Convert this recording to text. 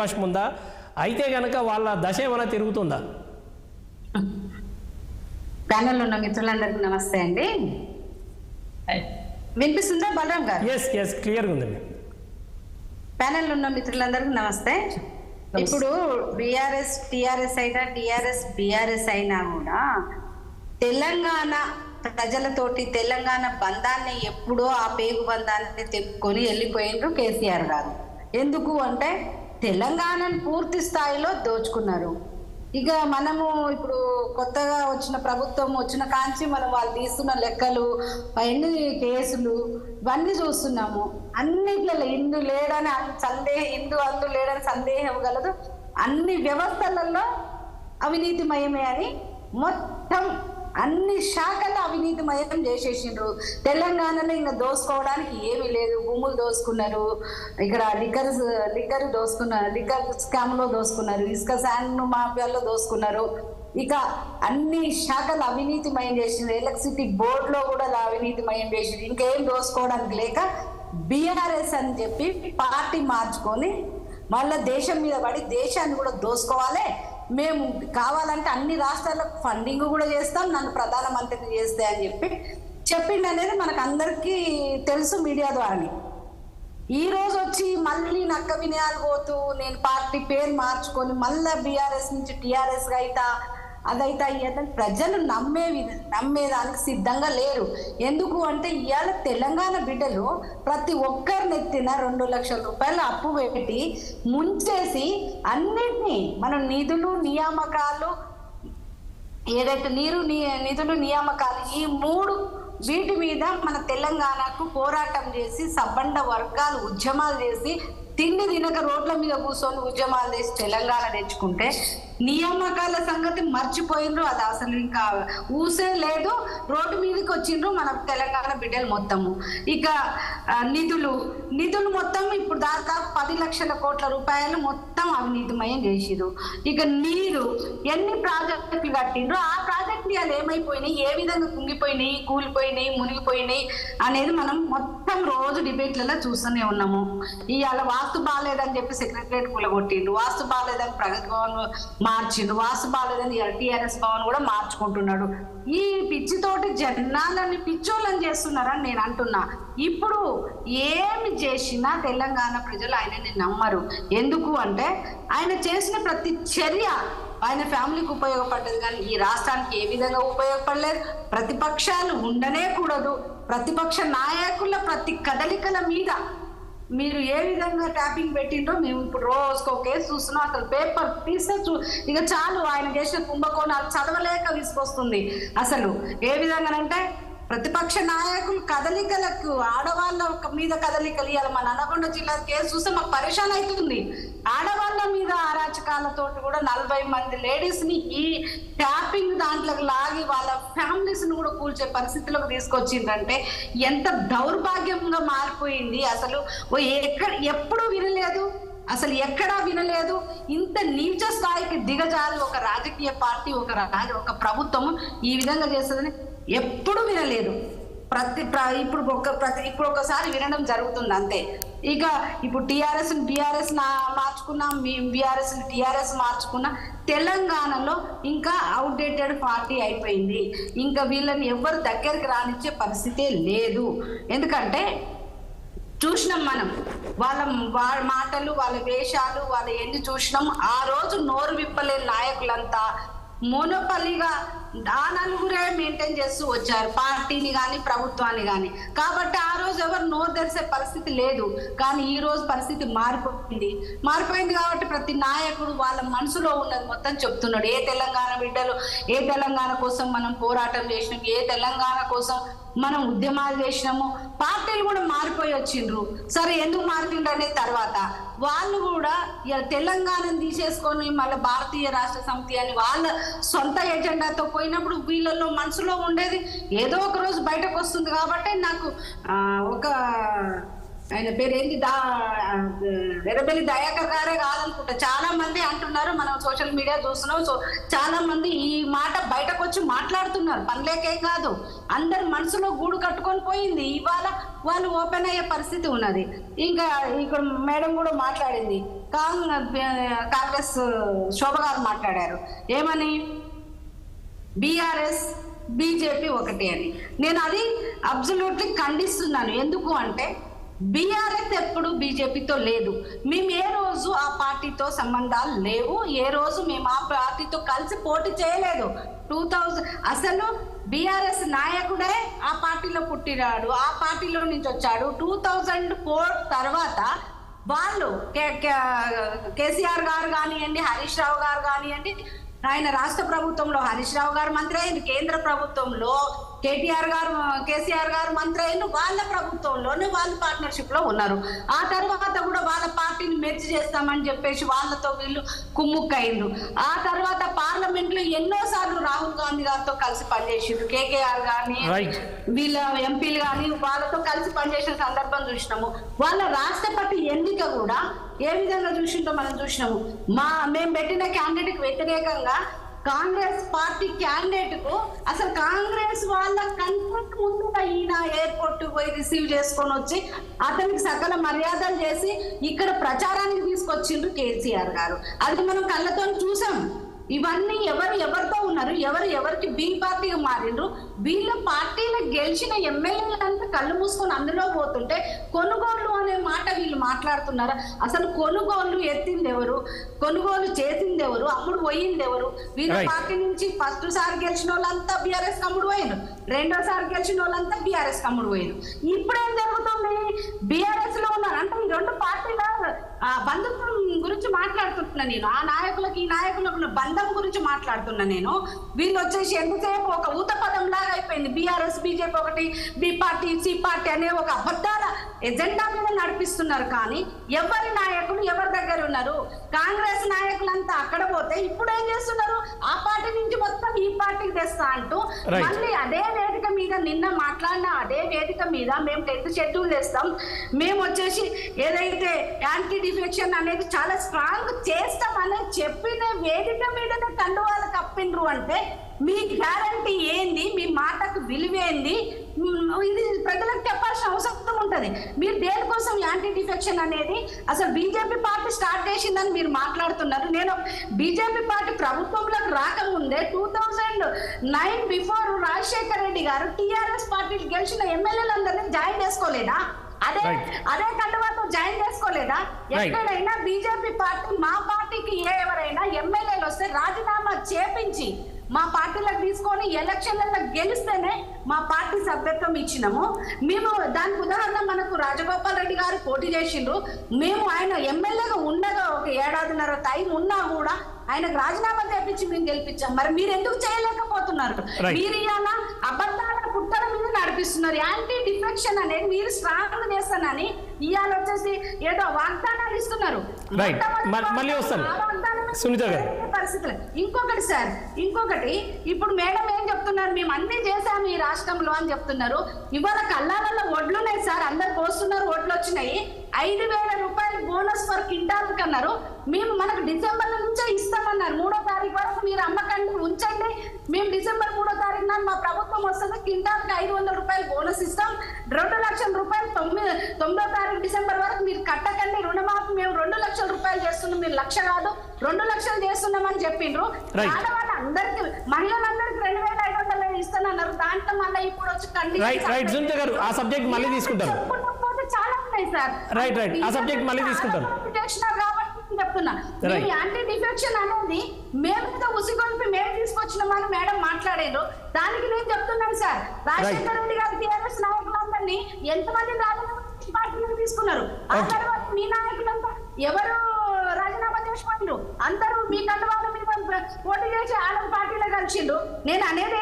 అవకాశం ఉందా? అయితే కనుక వాళ్ళ దశ ఏమైనా తిరుగుతుందా? ప్యానెల్లో ఉన్న మిత్రులందరికీ నమస్తే అండి. వినిపిస్తుందా బలరాం గారు? ఎస్ క్లియర్గా ఉందండి. ప్యానెల్లో ఉన్న మిత్రులందరికీ నమస్తే. ఇప్పుడు బీఆర్ఎస్ టీఆర్ఎస్ అయినా టీఆర్ఎస్ బీఆర్ఎస్ అయినా కూడా తెలంగాణ ప్రజలతోటి తెలంగాణ బంధాన్ని ఎప్పుడో ఆ పేగు బంధాన్ని తెప్పుకొని వెళ్ళిపోయిండ్రు కేసీఆర్ గారు. ఎందుకు అంటే తెలంగాణను పూర్తి స్థాయిలో దోచుకున్నారు. ఇక మనము ఇప్పుడు కొత్తగా వచ్చిన ప్రభుత్వం వచ్చిన కాంచి మనం వాళ్ళు తీస్తున్న లెక్కలు, ఎన్ని కేసులు ఇవన్నీ చూస్తున్నాము. అన్నిట్లలో ఇందు లేడని అందు లేడని సందేహం కలదు. అన్ని వ్యవస్థలలో అవినీతిమయమే అని మొత్తం అన్ని శాఖల్లో అవినీతిమయం చేసేసిండ్రు. తెలంగాణలో ఇంకా దోసుకోవడానికి ఏమీ లేదు. భూములు దోసుకున్నారు, ఇక్కడ లిక్కర్ దోసుకున్నారు, లిక్కర్ స్కామ్లో దోసుకున్నారు, ఇసుక శాండ్ మాఫియాలో దోసుకున్నారు. ఇక అన్ని శాఖలు అవినీతిమయం చేసిండ్రు. ఎలక్ట్రిసిటీ బోర్డులో కూడా అవినీతిమయం చేసిండ్రు. ఇంకేం దోసుకోవడానికి లేక బీఆర్ఎస్ అని చెప్పి పార్టీ మార్చుకొని మళ్ళీ దేశం మీద పడి దేశాన్ని కూడా దోసుకోవాలి, మేము కావాలంటే అన్ని రాష్ట్రాలకు ఫండింగ్ కూడా చేస్తాం, నన్ను ప్రధానమంత్రిని చేస్తే అని చెప్పి చెప్పిండు అనేది మనకు అందరికీ తెలుసు మీడియా ద్వారానే. ఈ రోజు వచ్చి మళ్ళీ నక్క వినయాలు పోతూ నేను పార్టీ పేరు మార్చుకొని మళ్ళీ బీఆర్ఎస్ నుంచి టీఆర్ఎస్గా అయితా అదైతే అయ్యేదని ప్రజలు నమ్మేదానికి సిద్ధంగా లేరు. ఎందుకు అంటే ఇవాళ తెలంగాణ బిడ్డలు ప్రతి ఒక్కరిని ఎత్తిన 2 లక్షల రూపాయలు అప్పు పెట్టి ముంచేసి అన్నిటినీ మనం నిధులు నియామకాలు ఏదైతే నిధులు నియామకాలు ఈ 3 వీటి మీద మన తెలంగాణకు పోరాటం చేసి సబ్బండ వర్గాలు ఉద్యమాలు చేసి తిండి తినక రోడ్ల మీద కూర్చొని ఉద్యమాలు చేసి తెలంగాణ తెచ్చుకుంటే నియామకాల సంగతి మర్చిపోయిండ్రు. అది అసలు ఇంకా ఊసే లేదు. రోడ్డు మీదకి వచ్చిండ్రు మన తెలంగాణ బిడ్డలు మొత్తము. ఇక నిధులు మొత్తం ఇప్పుడు దాదాపు 10 లక్షల కోట్ల రూపాయలు మొత్తం అవినీతిమయం చేసిరు. ఇక నీరు ఎన్ని ప్రాజెక్టులు కట్టిండ్రు, ఆ ప్రాజెక్టులు వాళ్ళు ఏమైపోయినాయి, ఏ విధంగా కుంగిపోయినాయి, కూలిపోయినాయి, మునిగిపోయినాయి అనేది మనం మొత్తం రోజు డిబేట్లలో చూస్తూనే ఉన్నాము. ఇవాళ వాస్తు బాగాలేదని చెప్పి సెక్రటరియట్ కూలగొట్టిండ్రు, వాస్తు బాగాలేదని ప్రగతి భవన్ మార్చిండు, వాస్తు బాగాలేదని టీఆర్ఎస్ భవన్ కూడా మార్చుకుంటున్నాడు. ఈ పిచ్చితోటి జనాలని పిచ్చోళ్ళని చేస్తున్నారని నేను అంటున్నా. ఇప్పుడు ఏమి చేసినా తెలంగాణ ప్రజలు ఆయనని నమ్మరు. ఎందుకు అంటే ఆయన చేసిన ప్రతి చర్య ఆయన ఫ్యామిలీకి ఉపయోగపడ్డది, కానీ ఈ రాష్ట్రానికి ఏ విధంగా ఉపయోగపడలేదు. ప్రతిపక్షాలు ఉండనే కూడదు. ప్రతిపక్ష నాయకుల ప్రతి కదలికల మీద మీరు ఏ విధంగా ట్యాపింగ్ పెట్టిండ్రో మేము ఇప్పుడు రోజుకో కేసు చూస్తున్నాం. అసలు పేపర్ తీస్తే ఇక చాలు ఆయన చేసిన కుంభకోణాలు చదవలేక విసుకొస్తుంది. అసలు ఏ విధంగానంటే ప్రతిపక్ష నాయకులు కదలికలకు ఆడవాళ్ళ మీద కదలికలు ఇవాళ మన నల్గొండ జిల్లా కేసు చూస్తే మాకు పరిశాన్ అవుతుంది. ఆడవాళ్ళ మీద అరాచకాలతో కూడా 40 మంది లేడీస్ ని ఈ ట్యాపింగ్ దాంట్లోకి లాగి వాళ్ళ ఫ్యామిలీస్ ని కూడా కూల్చే పరిస్థితిలోకి తీసుకొచ్చిందంటే ఎంత దౌర్భాగ్యంగా మారిపోయింది. అసలు ఎప్పుడూ వినలేదు, అసలు ఎక్కడా వినలేదు. ఇంత నీచ స్థాయికి దిగజారి ఒక రాజకీయ పార్టీ ఒక ప్రభుత్వం ఈ విధంగా చేస్తుందని ఎప్పుడు వినలేదు. ఇప్పుడు ఒకసారి వినడం జరుగుతుంది అంతే. ఇక ఇప్పుడు బీఆర్ఎస్ మార్చుకున్నాం, మేము టీఆర్ఎస్ మార్చుకున్నా. తెలంగాణలో ఇంకా అవుట్డేటెడ్ పార్టీ అయిపోయింది. ఇంకా వీళ్ళని ఎవరు దగ్గరికి రానిచ్చే పరిస్థితే లేదు. ఎందుకంటే చూసినాం మనం వాళ్ళ మాటలు, వాళ్ళ వేషాలు, వాళ్ళ ఎన్ని చూసినాం. ఆ రోజు నోరు విప్పలేని నాయకులంతా మోనోపల్లిగా ఆ నలుగురే మెయింటైన్ చేస్తూ వచ్చారు పార్టీని కానీ ప్రభుత్వాన్ని కానీ. కాబట్టి ఆ రోజు ఎవరు నోరు తెరిసే పరిస్థితి లేదు. కానీ ఈ రోజు పరిస్థితి మారిపోయింది కాబట్టి ప్రతి నాయకుడు వాళ్ళ మనసులో ఉన్నది మొత్తం చెప్తున్నాడు. ఏ తెలంగాణ బిడ్డలు, ఏ తెలంగాణ కోసం మనం పోరాటం చేసినాం, ఏ తెలంగాణ కోసం మనం ఉద్యమాలు చేసినాము. పార్టీలు కూడా మారిపోయి వచ్చిండ్రు. సరే ఎందుకు మారిపోయిండ్రు అనే తర్వాత వాళ్ళు కూడా తెలంగాణను తీసేసుకొని మళ్ళీ భారతీయ రాష్ట్ర సమితి అని వాళ్ళ సొంత ఎజెండాతో పోయినప్పుడు వీళ్ళల్లో మనసులో ఉండేది ఏదో ఒక రోజు బయటకు వస్తుంది. కాబట్టి నాకు ఒక ఆయన పేరు ఏంటి ఎర్రబెల్లి దయాకర్ గారే కాదనుకుంటా, చాలా మంది అంటున్నారు, మనం సోషల్ మీడియా చూస్తున్నాం. సో చాలా మంది ఈ మాట బయటకు వచ్చి మాట్లాడుతున్నారు. పనిలేకే కాదు, అందరి మనసులో గూడు కట్టుకొని పోయింది. ఇవాళ వాళ్ళు ఓపెన్ అయ్యే పరిస్థితి ఉన్నది. ఇంకా ఇక్కడ మేడం కూడా మాట్లాడింది, కాంగ్రెస్ శోభ గారు మాట్లాడారు ఏమని, బీఆర్ఎస్ బీజేపీ ఒకటి అని. నేను అది అబ్సల్యూట్లీ ఖండిస్తున్నాను. ఎందుకు అంటే బీఆర్ఎస్ ఎప్పుడు బీజేపీతో లేదు. మేము ఏ రోజు ఆ పార్టీతో సంబంధాలు లేవు, ఏ రోజు మేము ఆ పార్టీతో కలిసి పోటీ చేయలేదు. 2000 అసలు బీఆర్ఎస్ నాయకుడే ఆ పార్టీలో పుట్టినాడు, ఆ పార్టీలో నుంచి వచ్చాడు. 2004 తర్వాత వాళ్ళు కేసీఆర్ గారు కానివ్వండి, హరీష్ రావు గారు కానివ్వండి, ఆయన రాష్ట్ర ప్రభుత్వంలో హరీష్ రావు గారు మంత్రి అయింది, కేంద్ర ప్రభుత్వంలో కేసీఆర్ గారు మంత్రి అయిన, వాళ్ళ ప్రభుత్వంలోనే వాళ్ళు పార్ట్నర్షిప్ లో ఉన్నారు. ఆ తర్వాత కూడా వాళ్ళ పార్టీని మెర్జ్ చేస్తామని చెప్పేసి వాళ్ళతో వీళ్ళు కుమ్ముక్కయిండ్రు. ఆ తర్వాత పార్లమెంట్ లో ఎన్నోసార్లు రాహుల్ గాంధీ గారితో కలిసి పనిచేసిండ్రు. కేకేఆర్ గాని వీళ్ళ ఎంపీలు కానీ వాళ్ళతో కలిసి పనిచేసిన సందర్భం చూసినాము. వాళ్ళ రాష్ట్రపతి ఎన్నిక కూడా ఏ విధంగా చూసిందో మనం చూసినాము. మేము పెట్టిన క్యాండిడేట్ వ్యతిరేకంగా కాంగ్రెస్ పార్టీ క్యాండిడేట్ కు అసలు కాంగ్రెస్ వాళ్ళ కన్ఫర్ట్ ముందుగా ఈయన ఎయిర్పోర్ట్ పోయి రిసీవ్ చేసుకొని వచ్చి అతనికి సకల మర్యాదలు చేసి ఇక్కడ ప్రచారానికి తీసుకొచ్చిండ్రు కేసీఆర్ గారు. అది మనం కళ్ళతో చూసాం. ఇవన్నీ ఎవరితో ఉన్నారు, ఎవరికి బి పార్టీగా మారిండ్రు. వీళ్ళ పార్టీలో గెలిచిన ఎమ్మెల్యేలంతా కళ్ళు మూసుకొని అందులో పోతుంటే కొనుగోలు అనే మాట వీళ్ళు మాట్లాడుతున్నారు. అసలు కొనుగోలు ఎత్తింది ఎవరు, కొనుగోలు చేసింది ఎవరు, అమ్ముడు పోయింది ఎవరు? వీళ్ళ పార్టీ నుంచి ఫస్ట్ సారి గెలిచిన వాళ్ళంతా బీఆర్ఎస్ కమ్ముడు పోయినారు, రెండోసారి గెలిచిన వాళ్ళంతా బీఆర్ఎస్ కమ్ముడు పోయినారు. ఇప్పుడేం జరుగుతుంది? బీఆర్ఎస్ లో ఉన్నారు అంటే ఈ రెండు పార్టీల బంధుత్వం గురించి మాట్లాడుతున్నా నేను. ఆ నాయకులకి ఈ నాయకులకు బంధం గురించి మాట్లాడుతున్నా నేను. వీళ్ళు వచ్చేసి ఎంతసేపు ఒక ఊత పదం లాగా అయిపోయింది. బీఆర్ఎస్ బీజేపీ ఒకటి, బి పార్టీ సి పార్టీ అనే ఒక అబద్ధాల ఎజెండా మీద నడిపిస్తున్నారు. కానీ ఎవరి నాయకులు ఎవరి దగ్గర ఉన్నారు? కాంగ్రెస్ నాయకులంతా అక్కడ పోతే ఇప్పుడు ఏం చేస్తున్నారు? ఆ పార్టీ నుంచి మొత్తం ఈ పార్టీకి తెస్తా అంటూ మళ్ళీ అదే వేదిక మీద నిన్న మాట్లాడిన అదే వేదిక మీద మేము 10th షెడ్యూల్ చేస్తాం, మేము వచ్చేసి ఏదైతే యాంటీ డిఫెక్షన్ అనేది చాలా స్ట్రాంగ్ చేస్తామని చెప్పిన వేదిక మీదనే కండువాలు కప్పిండ్రు. అంటే మీ గ్యారంటీ ఏంది? మీ మాటకు విలువేంది? ఇది ప్రజలకు చెప్పాల్సిన అవసరం ఉంటది. మీరు దేనికోసం యాంటీ డిఫెక్షన్ అనేది అసలు బీజేపీ పార్టీ స్టార్ట్ చేసిందని మీరు మాట్లాడుతున్నారు. నేను బీజేపీ పార్టీ ప్రభుత్వంలోకి రాకముందే 2009 బిఫోర్ రాజశేఖర్ రెడ్డి గారు టీఆర్ఎస్ పార్టీకి గెలిచిన ఎమ్మెల్యేలందరినీ జాయిన్ చేసుకోలేదా? అదే కండువాతో జాయిన్ చేసుకోలేదా? ఎక్కడైనా బీజేపీ పార్టీ మా పార్టీకి ఎవరైనా ఎమ్మెల్యేలు వస్తే రాజీనామా చేపించి మా పార్టీలకు తీసుకొని ఎలక్షన్లలో గెలిస్తేనే మా పార్టీ సభ్యత్వం ఇచ్చినాము. మేము దానికి ఉదాహరణ మనకు రాజగోపాల్ రెడ్డి గారు పోటీ చేసిండ్రు. మేము ఆయన ఎమ్మెల్యేగా ఉండగా ఒక 1.5 ఏడాది టైం ఉన్నా కూడా ఆయనకు రాజీనామా చేపించి మేము గెలిపించాం. మరి మీరు ఎందుకు చేయలేకపోతున్నారు? మీరు ఇవాళ అబద్ధాల పుట్టల మీద నడిపిస్తున్నారు. యాంటీ డిఫెక్షన్ అనేది మీరు స్ట్రాంగ్ చేస్తానని ఇవాళ వచ్చేసి ఏదో వాగ్దానాలు ఇస్తున్నారు. పరిస్థితులు ఇంకొకటి సార్, ఇంకొకటి ఇప్పుడు మేడం ఏం చెప్తున్నారు? మేము అన్ని చేశాము ఈ రాష్ట్రంలో అని చెప్తున్నారు. ఇవాళ కల్లాలలో వడ్లున్నాయి సార్, అందరు పోస్తున్నారు, వడ్లు వచ్చినాయి. 5,000 రూపాయలు బోనస్ ఫర్ కింటాల్ కన్నారు. మేము మనకు డిసెంబర్ నుంచే ఇస్తామన్నారు. 3వ తారీఖు వరకు మీరు అమ్మకండి ఉంచండి, మేము డిసెంబర్ 3వ తారీఖు నాడు మా ప్రభుత్వం వస్తుంది, కింటాల్కి 500 రూపాయలు బోనస్ ఇస్తాం. 2 లక్షల రూపాయలు 9వ తారీఖు డిసెంబర్ వరకు మీరు కట్టకండి, రుణమాఫీ మేము 2 లక్షల రూపాయలు చేస్తున్నాం, మీరు 1,00,000 కాదు 2 లక్షలు చేస్తున్నామని చెప్పిండ్రు. ఆడవాళ్ళందరికీ మహిళలందరికీ 2,500 ఇస్తానన్నారు. దాంట్లో మళ్ళీ ఇప్పుడు వచ్చి చాలా ఉన్నాయి సార్. ఆ సబ్జెక్ట్ మళ్ళీ తీసుకుంటారు కాబట్టి చెప్తున్నా, యాంటీ డిఫెక్షన్ అనేది మేము మీద ఉసిగొల్పి మేము తీసుకొచ్చినామని మేడం మాట్లాడారు. దానికి నేను చెప్తున్నాను సార్, రాజశేఖర రెడ్డి గారు టీఆర్ఎస్ నాయకులందరినీ ఎంతమంది పార్టీలకు తీసుకున్నారు? ఆ తర్వాత మీ నాయకులంతా ఎవరు రాజీనామా చేసుకోండి? అందరూ మీ కండువాల మీద పోటీ చేసి ఆడ పార్టీలో కలిసిండు. నేను అనేది